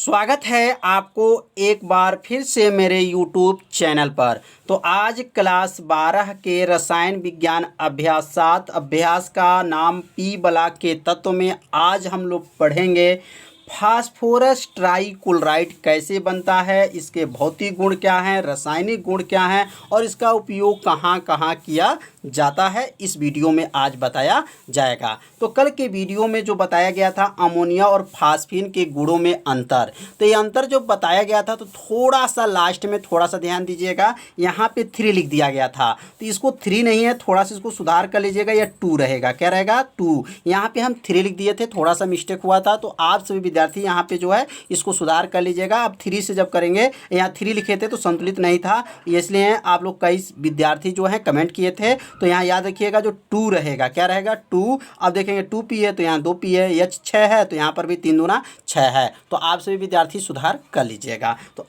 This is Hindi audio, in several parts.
स्वागत है आपको एक बार फिर से मेरे YouTube चैनल पर। तो आज क्लास 12 के रसायन विज्ञान अभ्यास 7 अभ्यास का नाम पी ब्लॉक के तत्व में आज हम लोग पढ़ेंगे फास्फोरस ट्राइक्लोराइड कैसे बनता है, इसके भौतिक गुण क्या हैं, रासायनिक गुण क्या हैं और इसका उपयोग कहाँ कहाँ किया जाता है, इस वीडियो में आज बताया जाएगा। तो कल के वीडियो में जो बताया गया था अमोनिया और फास्फीन के गुणों में अंतर, तो ये अंतर जो बताया गया था तो थोड़ा सा लास्ट में थोड़ा सा ध्यान दीजिएगा, यहाँ पे 3 लिख दिया गया था तो इसको 3 नहीं है, थोड़ा सा इसको सुधार कर लीजिएगा, या 2 रहेगा। क्या रहेगा? 2। यहाँ पे हम 3 लिख दिए थे, थोड़ा सा मिस्टेक हुआ था, तो आप सभी विद्यार्थी यहाँ पे जो है इसको सुधार कर लीजिएगा। अब 3 से जब करेंगे, यहाँ 3 लिखे थे तो संतुलित नहीं था, इसलिए आप लोग कई विद्यार्थी जो है कमेंट किए थे, तो यहाँ याद रखिएगा जो 2 रहेगा। क्या रहेगा? 2। अब देखेंगे 2p है तो यहाँ 2p है, H 6 है तो यहाँ पर भी 3 दूना 6 है, तो आप सभी विद्यार्थी सुधार कर लीजिएगा। तो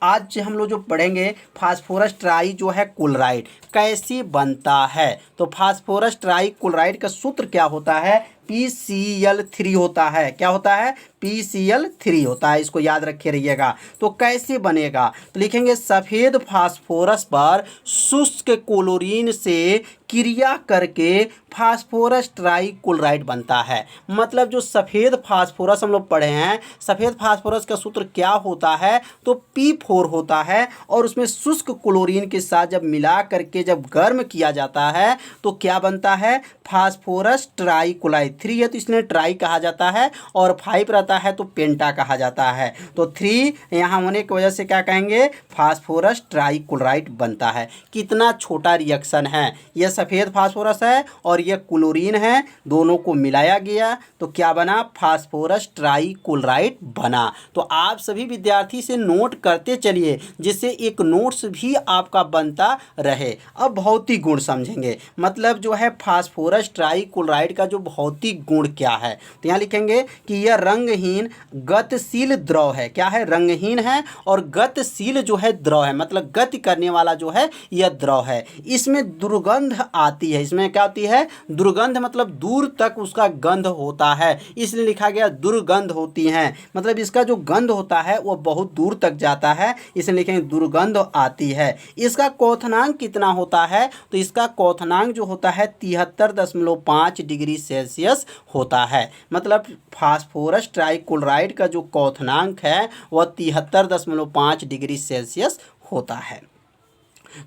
आज हम लोग जो पढ़ेंगे फास्फोरस ट्राई जो है क्लोराइड कैसे बनता है। तो फास्फोरस ट्राइक्लोराइड का सूत्र क्या होता है? PCl3 होता है। क्या होता है? PCl3 होता है, इसको याद रखे रहिएगा। तो कैसे बनेगा? तो लिखेंगे सफ़ेद फास्फोरस पर शुष्क क्लोरीन से क्रिया करके फास्फोरस ट्राइक्लोराइड बनता है। मतलब जो सफ़ेद फास्फोरस हम लोग पढ़े हैं, सफ़ेद फास्फोरस का सूत्र क्या होता है? तो P4 होता है, और उसमें शुष्क क्लोरीन के साथ जब मिला करके जब गर्म किया जाता है तो क्या बनता है? Phosphorus trichloride. 3 है तो इसलिए ट्राई कहा जाता है, और 5 रहता है तो पेंटा कहा जाता है। तो 3 यहाँ होने की वजह से क्या कहेंगे? फास्फोरस ट्राइक्लोराइड बनता है। कितना छोटा रिएक्शन है, यह सफ़ेद फास्फोरस है और यह क्लोरीन है, दोनों को मिलाया गया तो क्या बना? फास्फोरस ट्राइक्लोराइड बना। तो आप सभी विद्यार्थी से नोट करते चलिए, जिससे एक नोट्स भी आपका बनता रहे। अब भौतिक गुण समझेंगे, मतलब जो है फास्फोरस ट्राइक्लोराइड का जो भौतिक गुण क्या है। तो यहाँ लिखेंगे कि यह रंगहीन गतिशील द्रव है। क्या है? रंगहीन है और गतिशील जो है द्रव है, मतलब गति करने वाला जो है यह द्रव है। इसमें दुर्गंध आती है। इसमें क्या होती है? दुर्गंध, मतलब दूर तक उसका गंध होता है, इसलिए लिखा गया दुर्गंध होती हैं। मतलब इसका जो गंध होता है वो बहुत दूर तक जाता है, इसलिए लिखेंगे दुर्गंध आती है। इसका क्वथनांक कितना होता है? तो इसका क्वथनांक जो होता है 73.5 डिग्री सेल्सियस होता है। मतलब फास्फोरस ट्राइक्लोराइड का जो क्वथनांक है वह 73.5 डिग्री सेल्सियस होता है।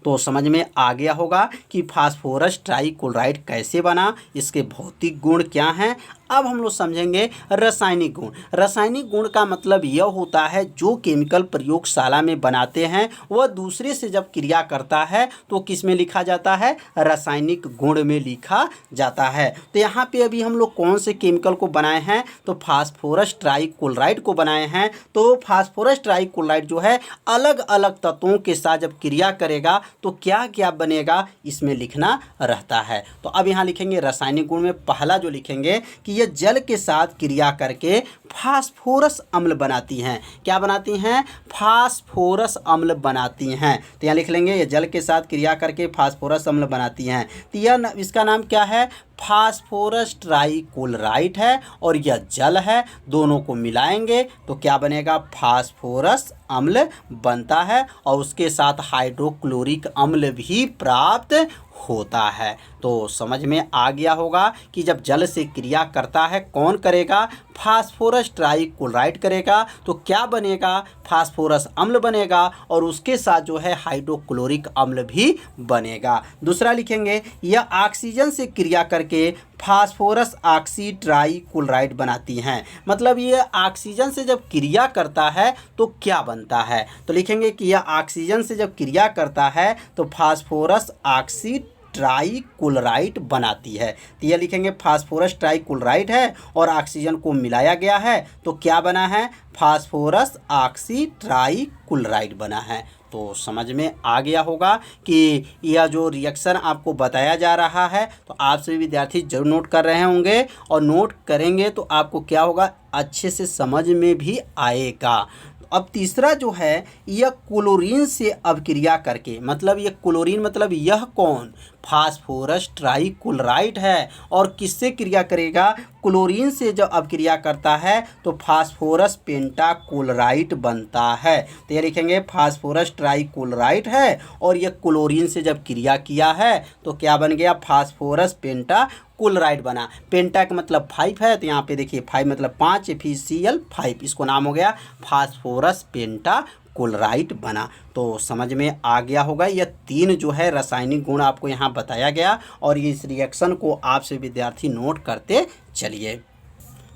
तो समझ में आ गया होगा कि फास्फोरस ट्राइक्लोराइड कैसे बना, इसके भौतिक गुण क्या हैं। अब हम लोग समझेंगे रासायनिक गुण। रासायनिक गुण का मतलब यह होता है जो केमिकल प्रयोगशाला में बनाते हैं वह दूसरे से जब क्रिया करता है तो किस में लिखा जाता है? रासायनिक गुण में लिखा जाता है। तो यहाँ पे अभी हम लोग कौन से केमिकल को बनाए हैं? तो फास्फोरस ट्राइक्लोराइड को बनाए हैं। तो फास्फोरस ट्राइक्लोराइड जो है अलग अलग तत्वों के साथ जब क्रिया करेगा तो क्या क्या बनेगा, इसमें लिखना रहता है। तो अब यहाँ लिखेंगे रासायनिक गुण में पहला जो लिखेंगे कि यह जल के साथ क्रिया करके फास्फोरस अम्ल बनाती हैं। क्या बनाती हैं? फास्फोरस अम्ल बनाती हैं। तो यहाँ लिख लेंगे ये जल के साथ क्रिया करके फास्फोरस अम्ल बनाती हैं। तो यह इसका नाम क्या है? फास्फोरस ट्राइक्लोराइड है, और यह जल है, दोनों को मिलाएंगे तो क्या बनेगा? फास्फोरस अम्ल बनता है, और उसके साथ हाइड्रोक्लोरिक अम्ल भी प्राप्त होता है। तो समझ में आ गया होगा कि जब जल से क्रिया करता है कौन करेगा? फास्फोरस ट्राइक्लोराइड करेगा, तो क्या बनेगा? फास्फोरस अम्ल बनेगा, और उसके साथ जो है हाइड्रोक्लोरिक अम्ल भी बनेगा। दूसरा लिखेंगे यह ऑक्सीजन से क्रिया करके फास्फोरस ऑक्सी ट्राइक्लोराइड बनाती हैं। मतलब ये ऑक्सीजन से जब क्रिया करता है तो क्या बनता है? तो लिखेंगे कि यह ऑक्सीजन से जब क्रिया करता है तो फास्फोरस ऑक्सी ट्राइक्लोराइड बनाती है। तो यह लिखेंगे फास्फोरस ट्राइक्लोराइड है और ऑक्सीजन को मिलाया गया है तो क्या बना है? फास्फोरस ऑक्सी ट्राइक्लोराइड बना है। तो समझ में आ गया होगा कि यह जो रिएक्शन आपको बताया जा रहा है तो आप सभी विद्यार्थी जरूर नोट कर रहे होंगे, और नोट करेंगे तो आपको क्या होगा? अच्छे से समझ में भी आएगा। अब तीसरा जो है यह क्लोरीन से अभिक्रिया करके, मतलब यह क्लोरीन मतलब यह कौन? फास्फोरस ट्राइक्लोराइड है। और किससे क्रिया करेगा? क्लोरीन से जब अब क्रिया करता है तो फास्फोरस पेंटाक्लोराइड बनता है। तो ये लिखेंगे फास्फोरस ट्राइक्लोराइड है और ये क्लोरीन से जब क्रिया किया है तो क्या बन गया? फास्फोरस पेंटाक्लोराइड बना। पेंटा का मतलब 5 है, तो यहाँ पे देखिए 5 मतलब 5, FeCl 5, इसको नाम हो गया फास्फोरस पेंटाक्लोराइड बना। तो समझ में आ गया होगा। यह 3 जो है रासायनिक गुण आपको यहाँ बताया गया और इस रिएक्शन को आपसे विद्यार्थी नोट करते चलिए।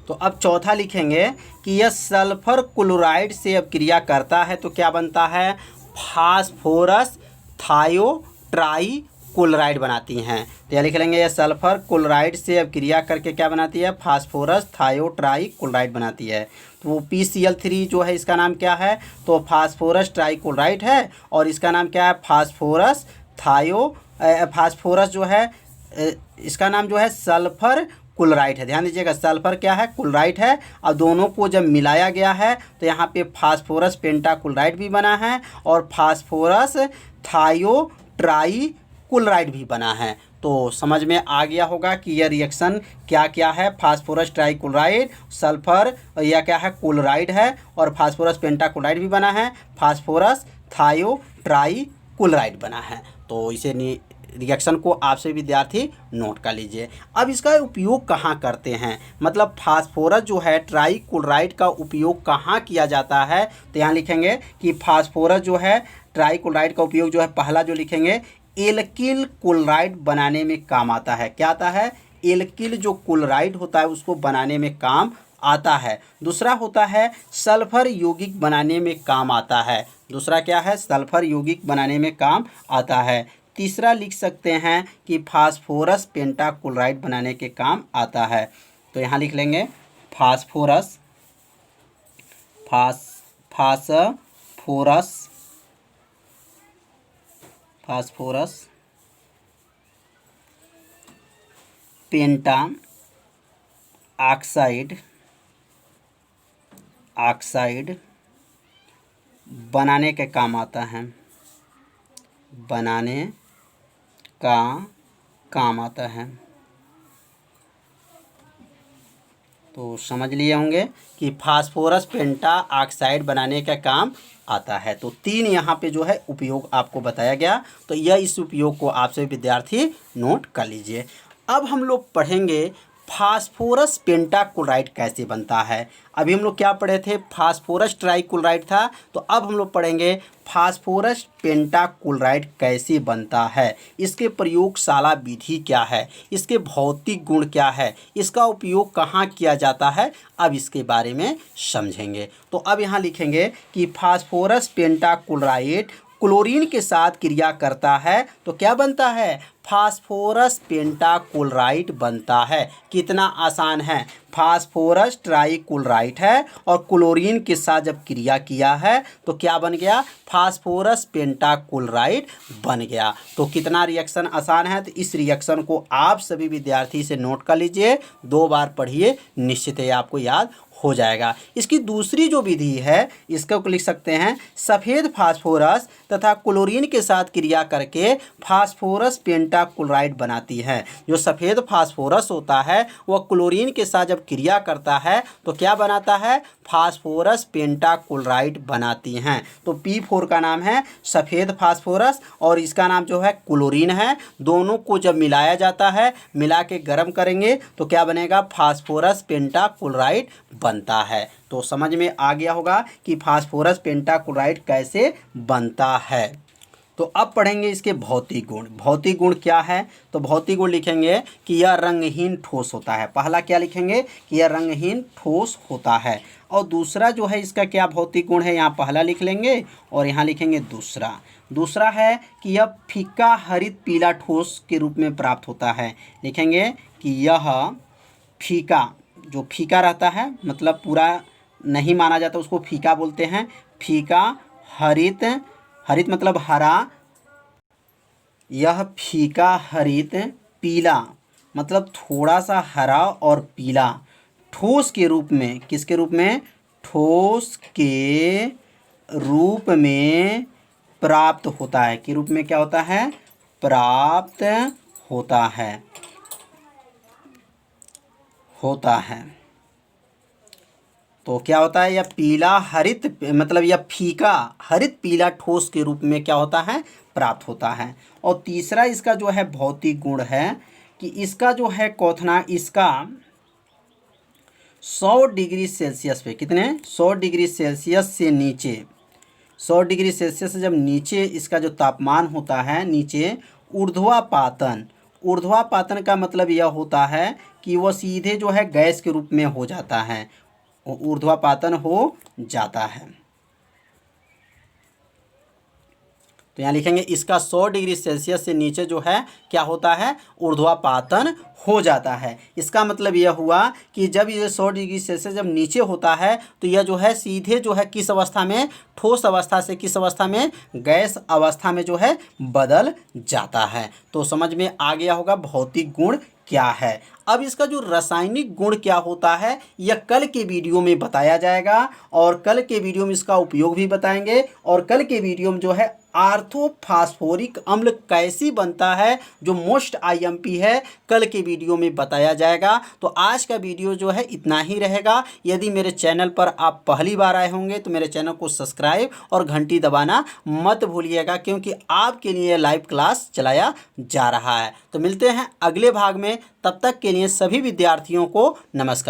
तो अब चौथा लिखेंगे कि यह सल्फर क्लोराइड से अब क्रिया करता है तो क्या बनता है? फास्फोरस थायोट्राइक्लोराइड बनाती हैं। तो यह लिख लेंगे यह सल्फर क्लोराइड से अब क्रिया करके क्या बनाती है? फास्फोरस थायोट्राइक्लोराइड बनाती है। तो वो PCl3 जो है इसका नाम क्या है? तो फास्फोरस ट्राइक्लोराइड है और इसका नाम क्या है? फास्फोरस जो है इसका नाम जो है सल्फर क्लोराइड है। ध्यान दीजिएगा, सल्फर क्या है? क्लोराइड है। और दोनों को जब मिलाया गया है तो यहाँ पे फास्फोरस पेंटाक्लोराइड भी बना है और फास्फोरस थायोट्राइक्लोराइड भी बना है। तो समझ में आ गया होगा कि यह रिएक्शन क्या क्या है? फास्फोरस ट्राइक्लोराइड, सल्फर या क्या है? क्लोराइड है और फास्फोरस पेंटाक्लोराइड भी बना है, फास्फोरस थायोट्राइक्लोराइड बना है। तो इसे रिएक्शन को आपसे विद्यार्थी नोट कर लीजिए। अब इसका उपयोग कहाँ करते हैं? मतलब फास्फोरस जो है ट्राइक्लोराइड का उपयोग कहाँ किया जाता है? तो यहाँ लिखेंगे कि फास्फोरस जो है ट्राइक्लोराइड का उपयोग जो है, पहला जो लिखेंगे एल्किल क्लोराइड बनाने में काम आता है। क्या आता है? एल्किल जो क्लोराइड होता है उसको बनाने में काम आता है। दूसरा होता है सल्फर यौगिक बनाने में काम आता है। दूसरा क्या है? सल्फर यौगिक बनाने में काम आता है। तीसरा लिख सकते हैं कि फास्फोरस पेंटाक्लोराइड बनाने के काम आता है। तो यहाँ लिख लेंगे फास्फोरस पेंटा ऑक्साइड बनाने के काम आता है, बनाने का काम आता है। तो समझ लिए होंगे कि फास्फोरस पेंटा ऑक्साइड बनाने का काम आता है। तो 3 यहाँ पे जो है उपयोग आपको बताया गया। तो यह इस उपयोग को आपसे विद्यार्थी नोट कर लीजिए। अब हम लोग पढ़ेंगे फास्फोरस पेंटाक्लोराइड कैसे बनता है। अभी हम लोग क्या पढ़े थे? फास्फोरस ट्राइक्लोराइड था। तो अब हम लोग पढ़ेंगे फास्फोरस पेंटाक्लोराइड कैसे बनता है, इसके प्रयोगशाला विधि क्या है, इसके भौतिक गुण क्या है, इसका उपयोग कहाँ किया जाता है, अब इसके बारे में समझेंगे। तो अब यहाँ लिखेंगे कि फास्फोरस पेंटाक्लोराइड क्लोरीन के साथ क्रिया करता है तो क्या बनता है? फास्फोरस पेंटाक्लोराइड बनता है। कितना आसान है। फास्फोरस ट्राइक्लोराइड है और क्लोरीन के साथ जब क्रिया किया है तो क्या बन गया? फास्फोरस पेंटाक्लोराइड बन गया। तो कितना रिएक्शन आसान है। तो इस रिएक्शन को आप सभी विद्यार्थी से नोट कर लीजिए, 2 बार पढ़िए, निश्चित ही आपको याद हो जाएगा। इसकी दूसरी जो विधि है इसको लिख सकते हैं सफ़ेद फास्फोरस तथा क्लोरीन के साथ क्रिया करके फास्फोरस पेंटाक्लोराइड बनाती है। जो सफ़ेद फास्फोरस होता है वह क्लोरीन के साथ जब क्रिया करता है तो क्या बनाता है? फास्फोरस पेंटाक्लोराइड बनाती हैं। तो P4 का नाम है सफ़ेद फास्फोरस और इसका नाम जो है क्लोरीन है। दोनों को जब मिलाया जाता है, मिला के गर्म करेंगे तो क्या बनेगा? फास्फोरस पेंटाक्लोराइड बनता है। तो समझ में आ गया होगा कि फास्फोरस पेंटाक्लोराइड कैसे बनता है। तो अब पढ़ेंगे इसके भौतिक गुण। भौतिक गुण क्या है? तो भौतिक गुण लिखेंगे कि यह रंगहीन ठोस होता है। पहला क्या लिखेंगे? कि यह रंगहीन ठोस होता है। और दूसरा जो है इसका क्या भौतिक गुण है, यहाँ पहला लिख लेंगे और यहाँ लिखेंगे दूसरा। दूसरा है कि यह फीका हरित पीला ठोस के रूप में प्राप्त होता है। लिखेंगे कि यह फीका, जो फीका रहता है मतलब पूरा नहीं माना जाता उसको फीका बोलते हैं। फीका हरित, हरित मतलब हरा, यह फीका हरित पीला मतलब थोड़ा सा हरा और पीला ठोस के रूप में, किसके रूप में? ठोस के रूप में प्राप्त होता है। के रूप में क्या होता है? प्राप्त होता है। तो क्या होता है, यह पीला हरित मतलब यह फीका हरित पीला ठोस के रूप में क्या होता है, प्राप्त होता है। और तीसरा इसका जो है भौतिक गुण है कि इसका जो है क्वथनांक इसका 100 डिग्री सेल्सियस पे, कितने 100 डिग्री सेल्सियस से नीचे, 100 डिग्री सेल्सियस से जब नीचे इसका जो तापमान होता है नीचे, ऊर्ध्वापातन का मतलब यह होता है कि वह सीधे जो है गैस के रूप में हो जाता है, ऊर्ध्वापातन हो जाता है। तो यहाँ लिखेंगे इसका 100 डिग्री सेल्सियस से नीचे जो है क्या होता है, ऊर्ध्वापातन हो जाता है। इसका मतलब यह हुआ कि जब ये 100 डिग्री सेल्सियस जब नीचे होता है तो यह जो है सीधे जो है किस अवस्था में, ठोस अवस्था से किस अवस्था में, गैस अवस्था में जो है बदल जाता है। तो समझ में आ गया होगा भौतिक गुण क्या है। अब इसका जो रासायनिक गुण क्या होता है यह कल के वीडियो में बताया जाएगा, और कल के वीडियो में इसका उपयोग भी बताएंगे, और कल के वीडियो में जो है ऑर्थोफॉस्फोरिक अम्ल कैसी बनता है जो मोस्ट आईएमपी है, कल के वीडियो में बताया जाएगा। तो आज का वीडियो जो है इतना ही रहेगा। यदि मेरे चैनल पर आप पहली बार आए होंगे तो मेरे चैनल को सब्सक्राइब और घंटी दबाना मत भूलिएगा, क्योंकि आपके लिए लाइव क्लास चलाया जा रहा है। तो मिलते हैं अगले भाग में, तब तक के लिए सभी विद्यार्थियों को नमस्कार।